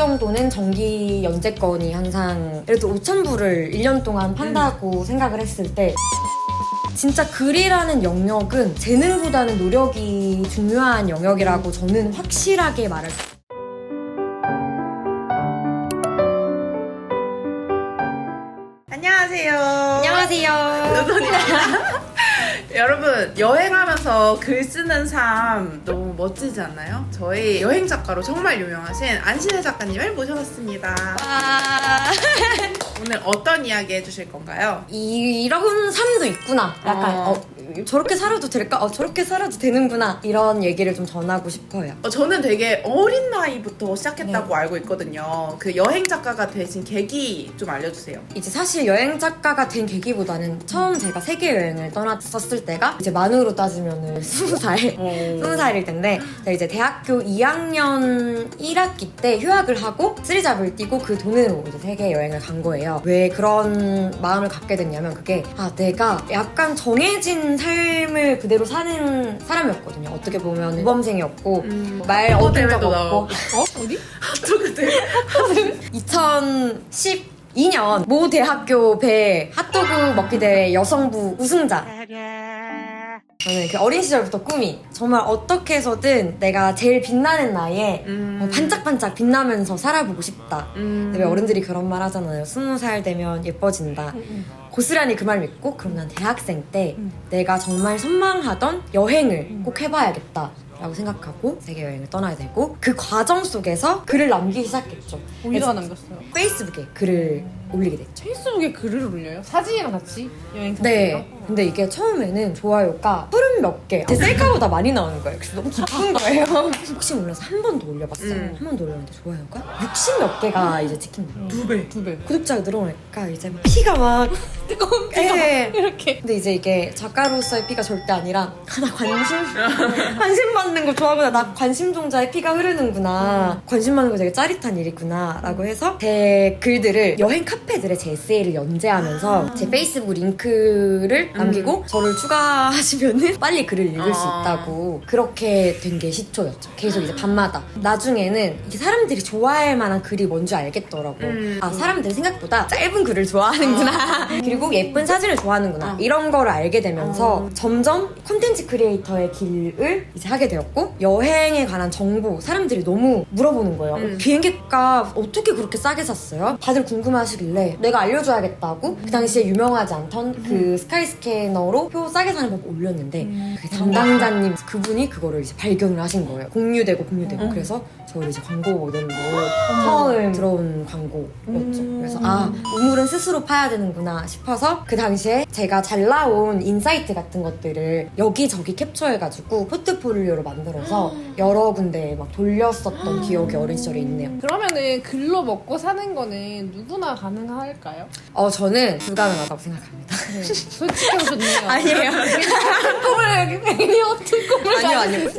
정도는 정기 연재건이 항상 그래도 5,000부를 1년 동안 판다고 생각을 했을 때 진짜 글이라는 영역은 재능보다는 노력이 중요한 영역이라고 저는 확실하게 말할 수 있어요. 안녕하세요. 안녕하세요. 누돈입니다. 여러분, 여행하면서 글 쓰는 삶 너무 멋지지 않나요? 저희 여행 작가로 정말 유명하신 안신혜 작가님을 모셔봤습니다. 와. 오늘 어떤 이야기 해주실 건가요? 이런 삶도 있구나. 약간 저렇게 살아도 될까? 저렇게 살아도 되는구나. 이런 얘기를 좀 전하고 싶어요. 저는 되게 어린 나이부터 시작했다고 알고 있거든요. 그 여행 작가가 되신 계기 좀 알려주세요. 이제 사실 여행 작가가 된 계기보다는 처음 제가 세계 여행을 떠났었을 때가 이제 만으로 따지면은 20살, 20살일 텐데 제가 이제 대학교 2학년 1학기 때 휴학을 하고 쓰리잡을 뛰고 그 돈으로 이제 세계 여행을 간 거예요. 왜 그런 마음을 갖게 됐냐면 그게 내가 약간 정해진 삶을 그대로 사는 사람이었거든요. 어떻게 보면 모범생이었고 말 얻은 적 없고 어디? 핫도그 대회. 2012년 모 대학교 배 핫도그 먹기 대회 여성부 우승자. 저는 그 어린 시절부터 꿈이 정말 어떻게 해서든 내가 제일 빛나는 나이에 반짝반짝 빛나면서 살아보고 싶다. 근데 왜 어른들이 그런 말 하잖아요. 20살 되면 예뻐진다. 고스란히 그 말 믿고 그럼 난 대학생 때 내가 정말 선망하던 여행을 꼭 해봐야겠다 라고 생각하고 세계 여행을 떠나야 되고 그 과정 속에서 글을 남기기 시작했죠. 어디다가 남겼어요? 페이스북에 글을 올리게 됐죠. 페이스북에 글을 올려요? 사진이랑 같이? 여행 사진이랑? 네. 근데 이게 처음에는 좋아요가 30몇 개. 제 셀카보다 많이 나오는 거예요. 그래서 너무 기쁜 거예요. 혹시 몰라서 한 번 더 올려봤어요. 한 번 더 올렸는데 좋아요가 60몇 개가 이제 찍힌 거예요. 두 배. 구독자가 늘어나니까 이제 막 피가 막 뜨거운 피가 네. 이렇게. 근데 이제 이게 작가로서의 피가 절대 아니라 나 관심 받는 거 좋아하구나. 나 관심종자의 피가 흐르는구나. 관심 받는 거 되게 짜릿한 일이구나 라고 해서 제 글들을 여행 카페들의 제 에세이를 연재하면서 제 페이스북 링크를 남기고 저를 추가하시면은 빨리 글을 읽을 수 있다고 그렇게 된 게 시초였죠. 계속 이제 밤마다 나중에는 이게 사람들이 좋아할 만한 글이 뭔지 알겠더라고. 사람들이 생각보다 짧은 글을 좋아하는구나. 그리고 예쁜 사진을 좋아하는구나. 이런 거를 알게 되면서 점점 콘텐츠 크리에이터의 길을 이제 하게 되었고 여행에 관한 정보 사람들이 너무 물어보는 거예요. 비행기값 어떻게 그렇게 싸게 샀어요? 다들 궁금해하시길래 내가 알려줘야겠다고 그 당시에 유명하지 않던 그 스카이스캐너로 표 싸게 사는 법 올렸는데 그 담당자님 그분이 그거를 이제 발견을 하신 거예요. 공유되고 그래서 저를 이제 광고 모델로 처음 들어온 광고였죠. 그래서 우물은 스스로 파야 되는구나 싶어서 그 당시에 제가 잘 나온 인사이트 같은 것들을 여기저기 캡처해가지고 포트폴리오로 만들어서 여러 군데에 막 돌렸었던 기억이 어린 시절에 있네요. 그러면은 글로 먹고 사는 거는 누구나 가능할까요? 저는 불가능하다고 생각합니다. 네. 솔직하고 좋네요. 아니에요. 어떤 꿈을 괜히 어떤 꿈을 아니요.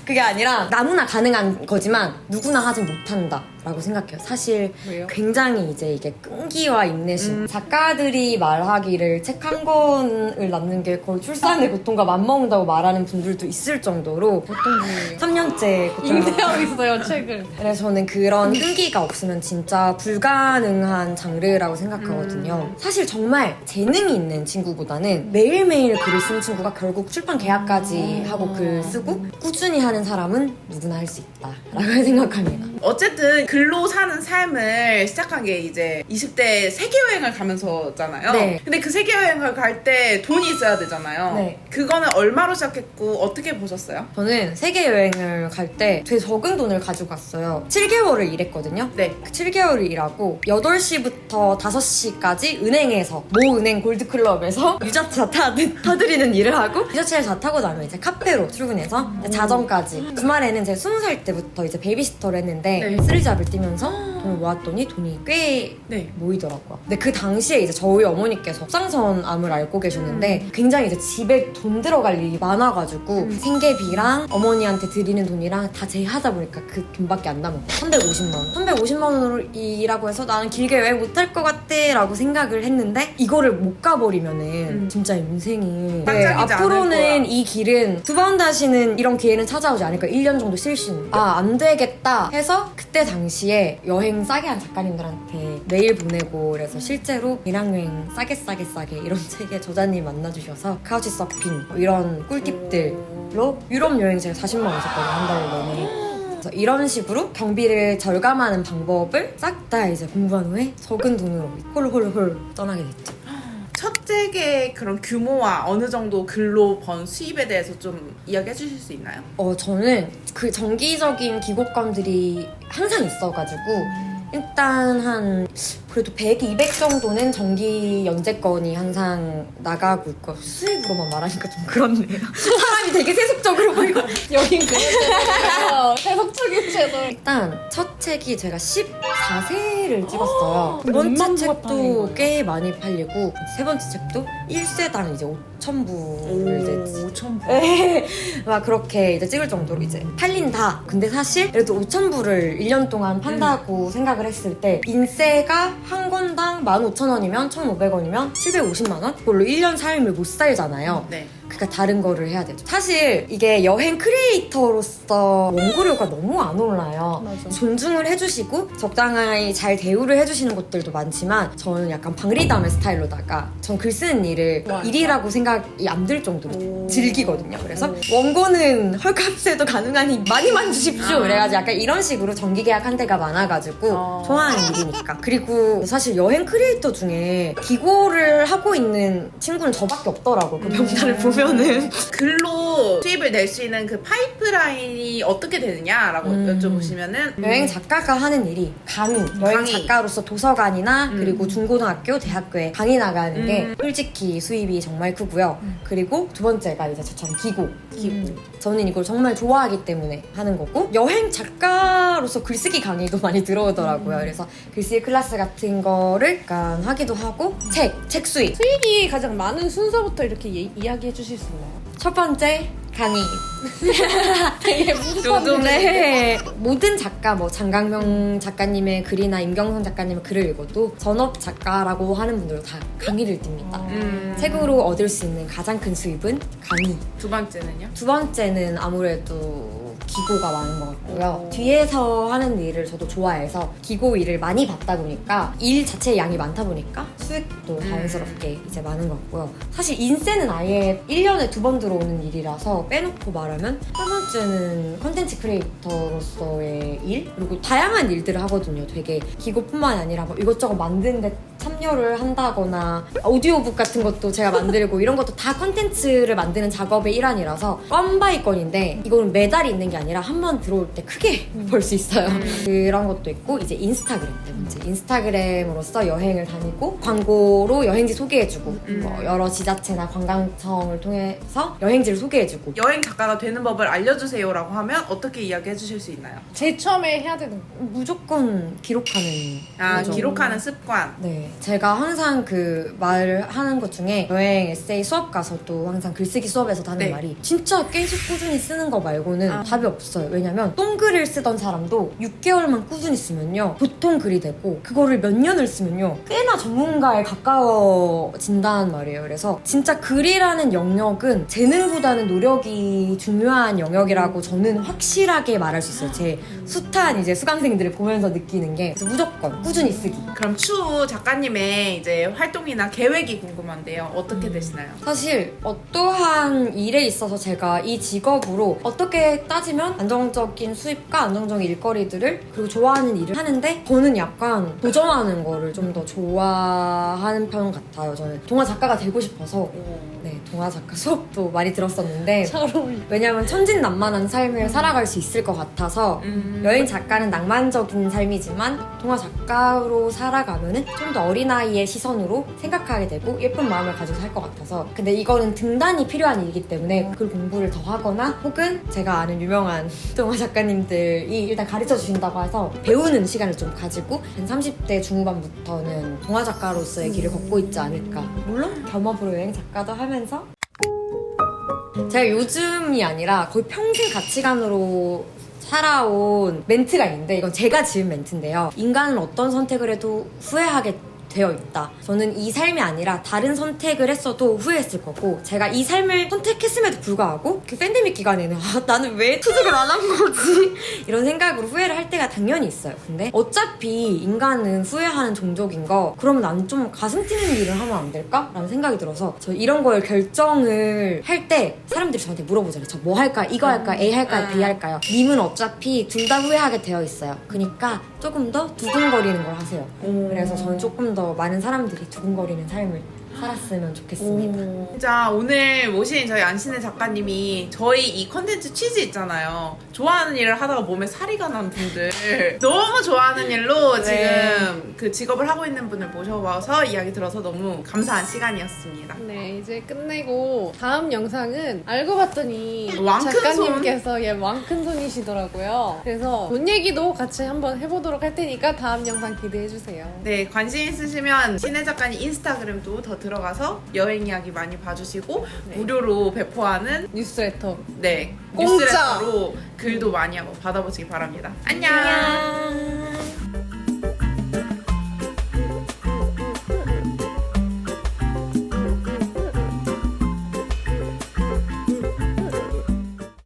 그게 아니라 나무나 가능한 거지만 누구나 하진 못한다 라고 생각해요. 사실 왜요? 굉장히 이제 이게 끈기와 인내심 작가들이 말하기를 책 한 권을 남는 게 거의 출산의 고통과 맞먹는다고 말하는 분들도 있을 정도로 어떤 분이에요? 3년째 임대하고 있어요, 책을. 그래서 저는 그런 끈기가 없으면 진짜 불가능한 장르라고 생각하거든요. 사실 정말 재능이 있는 친구보다는 매일매일 글을 쓰는 친구가 결국 출판 계약까지 하고 글 쓰고 꾸준히 하는 사람은 누구나 할 수 있다라고 생각합니다. 어쨌든 글로 사는 삶을 시작한 게 이제 20대 세계여행을 가면서잖아요. 네. 근데 그 세계여행을 갈 때 돈이 있어야 되잖아요. 네. 그거는 얼마로 시작했고 어떻게 보셨어요? 저는 세계 여행을 갈 때 되게 적은 돈을 가지고 갔어요. 7개월을 일했거든요. 네. 그 7개월을 일하고 8시부터 5시까지 은행에서 모 은행 골드클럽에서 유자차 타드리는 일을 하고 유자차를 다 타고 나면 이제 카페로 출근해서 자정까지 주말에는 제가 20살 때부터 이제 베이비시터를 했는데 네. 쓰리잡을 뛰면서 돈을 모았더니 돈이 꽤 네. 모이더라고요. 근데 그 당시에 이제 저희 어머니께서 갑상선암을 앓고 계셨는데 굉장히 이제 집에 돈 들어갈 일이 많아가지고 생계비랑 어머니한테 드리는 돈이랑 다 제하다 보니까 그 돈밖에 안 남은 거예요. 350만 원. 350만 원으로 일하고 해서 나는 길게 여행 못할 것 같아 때라고 생각을 했는데 이거를 못 가버리면은 진짜 인생이 반짝이지 않을 앞으로는 거야. 이 길은 두 번 다시는 이런 기회는 찾아오지 않을까. 1년 정도 쉴 수 있는. 안 되겠다 해서 그때 당시에 여행 싸게 한 작가님들한테 메일 보내고 그래서 실제로 배낭여행 싸게 이런 책에 저자님 만나주셔서 카우치 서핑 이런 꿀팁들로 유럽 여행 제가 40만 원 썼거든요. 한 달 내내. 그래서 이런 식으로 경비를 절감하는 방법을 싹 다 이제 공부한 후에 적은 돈으로 홀홀홀 떠나게 됐죠. 첫 책의 그런 규모와 어느 정도 글로 번 수입에 대해서 좀 이야기해 주실 수 있나요? 저는 그 정기적인 기고감들이 항상 있어가지고 일단 한 그래도 100, 200 정도는 정기 연재건이 항상 나가고 있고 수입으로만 말하니까 좀 그렇네요. 사람이 되게 세속적으로 보이고 여긴 그랬잖아요. 세속적인 채널. 일단 첫 책이 제가 14세를 찍었어요. 두 몇만 번째 부가 팔린 책도 거예요? 꽤 많이 팔리고 세 번째 책도 1세당 이제 5,000부를 이제 5,000부. 막 그렇게 이제 찍을 정도로 이제 팔린다. 근데 사실 그래도 5,000부를 1년 동안 판다고 생각을 했을 때 인세가 한 권당 15,000원이면 1,500원이면 750만 원? 그걸로 1년 삶을 못 살잖아요. 네. 그러니까 다른 거를 해야 되죠. 사실 이게 여행 크리에이터로서 원고료가 너무 안 올라요. 맞아. 존중을 해주시고 적당히 잘 대우를 해주시는 곳들도 많지만 저는 약간 방리담의 스타일로다가 전 글 쓰는 일을 와. 일이라고 생각이 안 들 정도로 오. 즐기거든요. 그래서 원고는 헐값에도 가능하니 많이만 주십시오. 그래가지고 약간 이런 식으로 정기 계약한 데가 많아가지고 좋아하는 일이니까. 그리고 사실 여행 크리에이터 중에 기고를 하고 있는 친구는 저밖에 없더라고요. 그 명단을 보면은. 글로 수입을 낼 수 있는 그 파이프라인이 어떻게 되느냐라고 여쭤보시면은 여행 작가가 하는 일이 강의, 여행 강의. 작가로서 도서관이나 그리고 중고등학교, 대학교에 강의 나가는 게 솔직히 수입이 정말 크고요. 그리고 두 번째가 이제 저처럼 기고. 저는 이걸 정말 좋아하기 때문에 하는 거고 여행 작가로서 글쓰기 강의도 많이 들어오더라고요. 그래서 글쓰기 클래스 같은 거를 약간 하기도 하고 책 수입. 수익이 가장 많은 순서부터 이렇게 이야기해 주실 수 있나요? 첫 번째 강의. 되게 무섭네. 네. 모든 작가, 뭐 장강명 작가님의 글이나 임경선 작가님의 글을 읽어도 전업 작가라고 하는 분들도 다 강의를 띱니다. 책으로 얻을 수 있는 가장 큰 수입은 강의. 두 번째는요? 두 번째는 아무래도 기고가 많은 것 같고요. 뒤에서 하는 일을 저도 좋아해서 기고 일을 많이 받다 보니까 일 자체의 양이 많다 보니까 수익도 자연스럽게 이제 많은 것 같고요. 사실 인세는 아예 1년에 2번 들어오는 일이라서 빼놓고 말하면 세 번째는 컨텐츠 크리에이터로서의 일? 그리고 다양한 일들을 하거든요. 되게 기고뿐만 아니라 뭐 이것저것 만드는데 참여를 한다거나 오디오북 같은 것도 제가 만들고 이런 것도 다 컨텐츠를 만드는 작업의 일환이라서 건 바이 건인데 이거는 매달이 있는 게 아니라 한 번 들어올 때 크게 벌 수 있어요. 그런 것도 있고 이제 인스타그램 네 번째. 인스타그램으로서 여행을 다니고 광고로 여행지 소개해주고 뭐 여러 지자체나 관광청을 통해서 여행지를 소개해주고 여행 작가가 되는 법을 알려주세요라고 하면 어떻게 이야기해 주실 수 있나요? 제일 처음에 해야 되는 거. 무조건 기록하는 거죠. 기록하는 습관. 네, 제가 항상 그 말을 하는 것 중에 여행 에세이 수업 가서도 항상 글쓰기 수업에서도 하는 네. 말이 진짜 계속 꾸준히 쓰는 거 말고는 답이 없어요. 왜냐면 똥글을 쓰던 사람도 6개월만 꾸준히 쓰면요 보통 글이 되고 그거를 몇 년을 쓰면요 꽤나 전문가에 가까워진다는 말이에요. 그래서 진짜 글이라는 영역은 재능보다는 노력이 중요한 영역이라고 저는 확실하게 말할 수 있어요. 제 숱한 이제 수강생들을 보면서 느끼는 게 그래서 무조건 꾸준히 쓰기. 그럼 추후 작가님의 이제 활동이나 계획이 궁금한데요. 어떻게 되시나요? 사실 어떠한 일에 있어서 제가 이 직업으로 어떻게 따지면 안정적인 수입과 안정적인 일거리들을 그리고 좋아하는 일을 하는데 저는 약간 도전하는 거를 좀 더 좋아하는 편 같아요. 저는 동화 작가가 되고 싶어서 네, 동화 작가 수업도 많이 들었었는데 잘 어울려. 왜냐면 천진난만한 삶을 살아갈 수 있을 것 같아서 여행 작가는 낭만적인 삶이지만 동화 작가로 살아가면은 좀 더 어린아이의 시선으로 생각하게 되고 예쁜 마음을 가지고 살 것 같아서 근데 이거는 등단이 필요한 일이기 때문에 글 공부를 더 하거나 혹은 제가 아는 유명한 동화 작가님들이 일단 가르쳐 주신다고 해서 배우는 시간을 좀 가지고 한 30대 중후반부터는 동화 작가로서의 길을 걷고 있지 않을까. 물론 겸업으로 여행 작가도 하면서 제가 요즘이 아니라 거의 평생 가치관으로 살아온 멘트가 있는데 이건 제가 지은 멘트인데요. 인간은 어떤 선택을 해도 후회하게 되어 있다. 저는 이 삶이 아니라 다른 선택을 했어도 후회했을 거고 제가 이 삶을 선택했음에도 불구하고 그 팬데믹 기간에는 나는 왜 취직을 안 한 거지? 이런 생각으로 후회를 할 때가 당연히 있어요. 근데 어차피 인간은 후회하는 종족인 거 그러면 난 좀 가슴 뛰는 일을 하면 안 될까? 라는 생각이 들어서 저 이런 걸 결정을 할 때 사람들이 저한테 물어보잖아요. 저 뭐 할까? 이거 할까? A 할까요? B 할까요? 님은 어차피 둘 다 후회하게 되어 있어요. 그러니까 조금 더 두근거리는 걸 하세요. 그래서 저는 조금 더 많은 사람들이 두근거리는 삶을 살았으면 좋겠습니다. 진짜 오늘 모신 저희 안신혜 작가님이 저희 이 컨텐츠 취지 있잖아요. 좋아하는 일을 하다가 몸에 살이가 난 분들 너무 좋아하는 일로 지금 그 직업을 하고 있는 분을 모셔봐서 이야기 들어서 너무 감사한 시간이었습니다. 네, 이제 끝내고 다음 영상은 알고 봤더니 왕큰손. 작가님께서 왕큰손이시더라고요. 그래서 돈 얘기도 같이 한번 해보도록 할 테니까 다음 영상 기대해주세요. 네, 관심 있으시면 신혜 작가님 인스타그램도 더 들어가서 여행 이야기 많이 봐주시고 네. 무료로 배포하는 뉴스레터 네 공짜! 뉴스레터로 글도 많이 한번 받아보시기 바랍니다. 안녕. 안녕.